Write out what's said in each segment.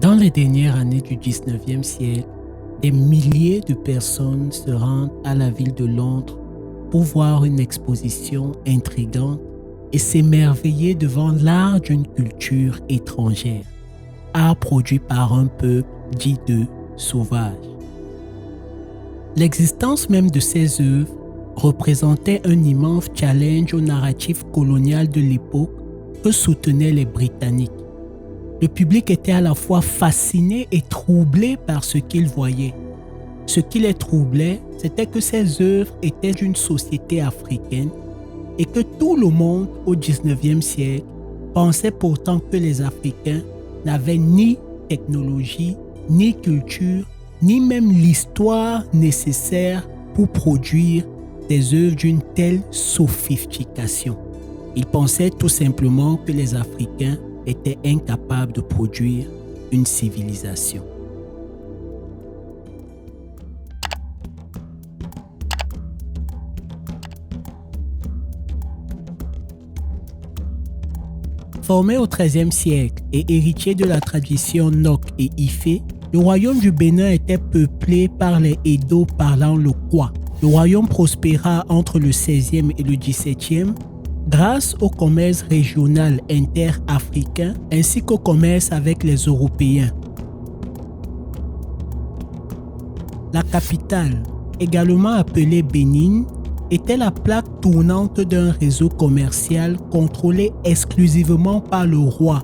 Dans les dernières années du 19e siècle, des milliers de personnes se rendent à la ville de Londres pour voir une exposition intrigante et s'émerveiller devant l'art d'une culture étrangère, art produit par un peuple dit d'eux sauvage. L'existence même de ces œuvres représentait un immense challenge au narratif colonial de l'époque que soutenaient les Britanniques. Le public était à la fois fasciné et troublé par ce qu'il voyait. Ce qui les troublait, c'était que ces œuvres étaient d'une société africaine et que tout le monde au 19e siècle pensait pourtant que les Africains n'avaient ni technologie, ni culture, ni même l'histoire nécessaire pour produire des œuvres d'une telle sophistication. Ils pensaient tout simplement que les Africains étaient incapables de produire une civilisation. Formé au XIIIe siècle et héritier de la tradition Nok et Ifé, le royaume du Bénin était peuplé par les Edo parlant le Kwa. Le royaume prospéra entre le XVIe et le XVIIe grâce au commerce régional inter-africain ainsi qu'au commerce avec les Européens. La capitale, également appelée Bénin, était la plaque tournante d'un réseau commercial contrôlé exclusivement par le roi.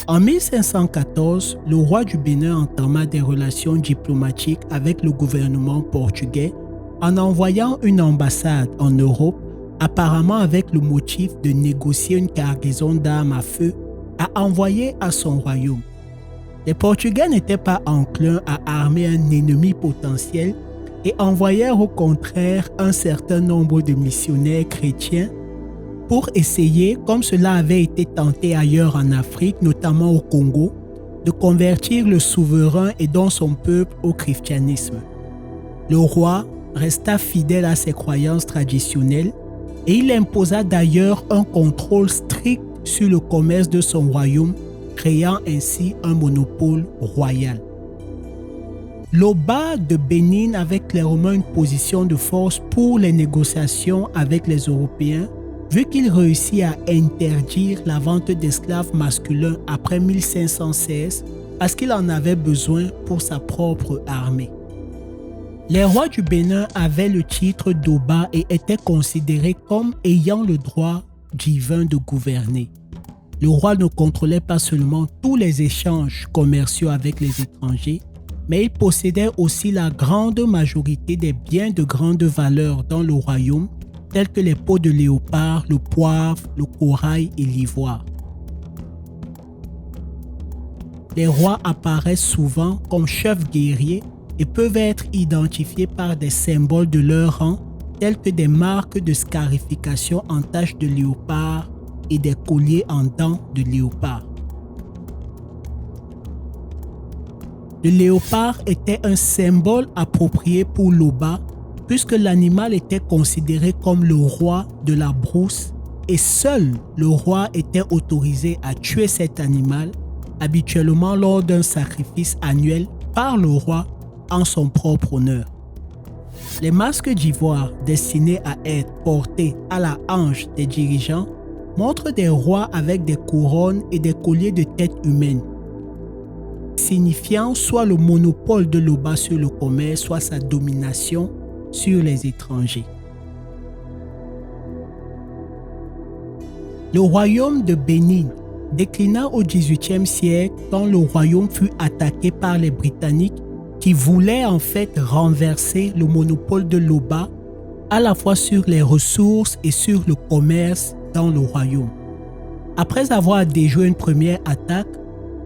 En 1514, le roi du Bénin entama des relations diplomatiques avec le gouvernement portugais en envoyant une ambassade en Europe, apparemment avec le motif de négocier une cargaison d'armes à feu à envoyer à son royaume. Les Portugais n'étaient pas enclins à armer un ennemi potentiel et envoyèrent au contraire un certain nombre de missionnaires chrétiens pour essayer, comme cela avait été tenté ailleurs en Afrique, notamment au Congo, de convertir le souverain et donc son peuple au christianisme. Le roi resta fidèle à ses croyances traditionnelles et il imposa d'ailleurs un contrôle strict sur le commerce de son royaume, créant ainsi un monopole royal. L'Oba de Bénin avait clairement une position de force pour les négociations avec les Européens, vu qu'il réussit à interdire la vente d'esclaves masculins après 1516 parce qu'il en avait besoin pour sa propre armée. Les rois du Bénin avaient le titre d'Oba et étaient considérés comme ayant le droit divin de gouverner. Le roi ne contrôlait pas seulement tous les échanges commerciaux avec les étrangers, mais il possédait aussi la grande majorité des biens de grande valeur dans le royaume, tels que les peaux de léopard, le poivre, le corail et l'ivoire. Les rois apparaissent souvent comme chefs guerriers et peuvent être identifiés par des symboles de leur rang, tels que des marques de scarification en taches de léopard et des colliers en dents de léopard. Le léopard était un symbole approprié pour l'Oba, puisque l'animal était considéré comme le roi de la brousse et seul le roi était autorisé à tuer cet animal, habituellement lors d'un sacrifice annuel par le roi en son propre honneur. Les masques d'ivoire destinés à être portés à la hanche des dirigeants montrent des rois avec des couronnes et des colliers de tête humaine, signifiant soit le monopole de l'Oba sur le commerce, soit sa domination sur les étrangers. Le royaume de Bénin déclina au XVIIIe siècle quand le royaume fut attaqué par les Britanniques qui voulaient en fait renverser le monopole de l'Oba à la fois sur les ressources et sur le commerce dans le royaume. Après avoir déjoué une première attaque,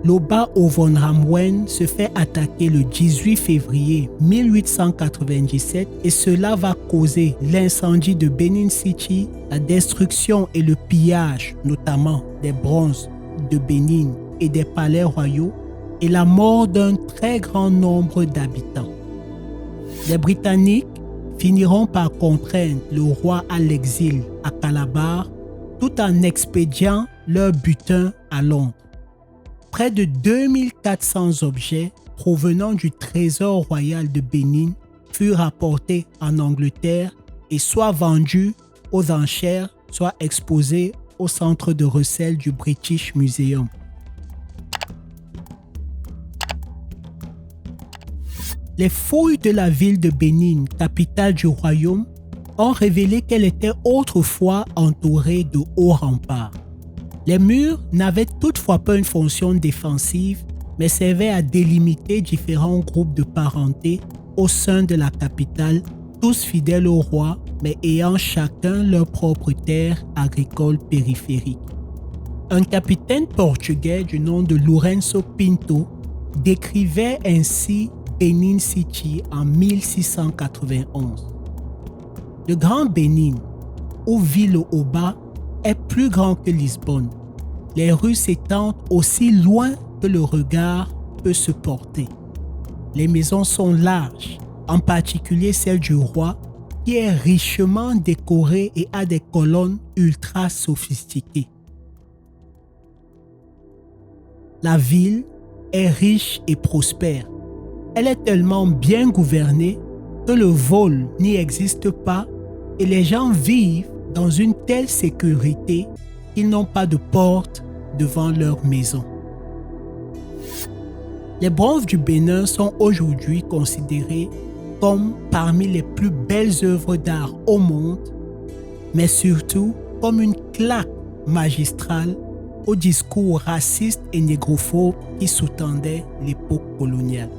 l'Oba Ovonramwen se fait attaquer le 18 février 1897 et cela va causer l'incendie de Benin City, la destruction et le pillage, notamment des bronzes de Bénin et des palais royaux, et la mort d'un très grand nombre d'habitants. Les Britanniques finiront par contraindre le roi à l'exil à Calabar tout en expédiant leur butin à Londres. Près de 2400 objets provenant du trésor royal de Bénin furent rapportés en Angleterre et soit vendus aux enchères, soit exposés au centre de recel du British Museum. Les fouilles de la ville de Bénin, capitale du royaume, ont révélé qu'elle était autrefois entourée de hauts remparts. Les murs n'avaient toutefois pas une fonction défensive, mais servaient à délimiter différents groupes de parenté au sein de la capitale, tous fidèles au roi, mais ayant chacun leur propre terre agricole périphérique. Un capitaine portugais du nom de Lourenço Pinto décrivait ainsi Benin City en 1691. Le Grand Bénin, ou ville au bas, est plus grand que Lisbonne. Les rues s'étendent aussi loin que le regard peut se porter. Les maisons sont larges, en particulier celle du roi, qui est richement décorée et a des colonnes ultra sophistiquées. La ville est riche et prospère. Elle est tellement bien gouvernée que le vol n'y existe pas et les gens vivent dans une telle sécurité qu'ils n'ont pas de porte devant leur maison. Les bronzes du Bénin sont aujourd'hui considérés comme parmi les plus belles œuvres d'art au monde, mais surtout comme une claque magistrale au discours raciste et négrophobe qui sous-tendait l'époque coloniale.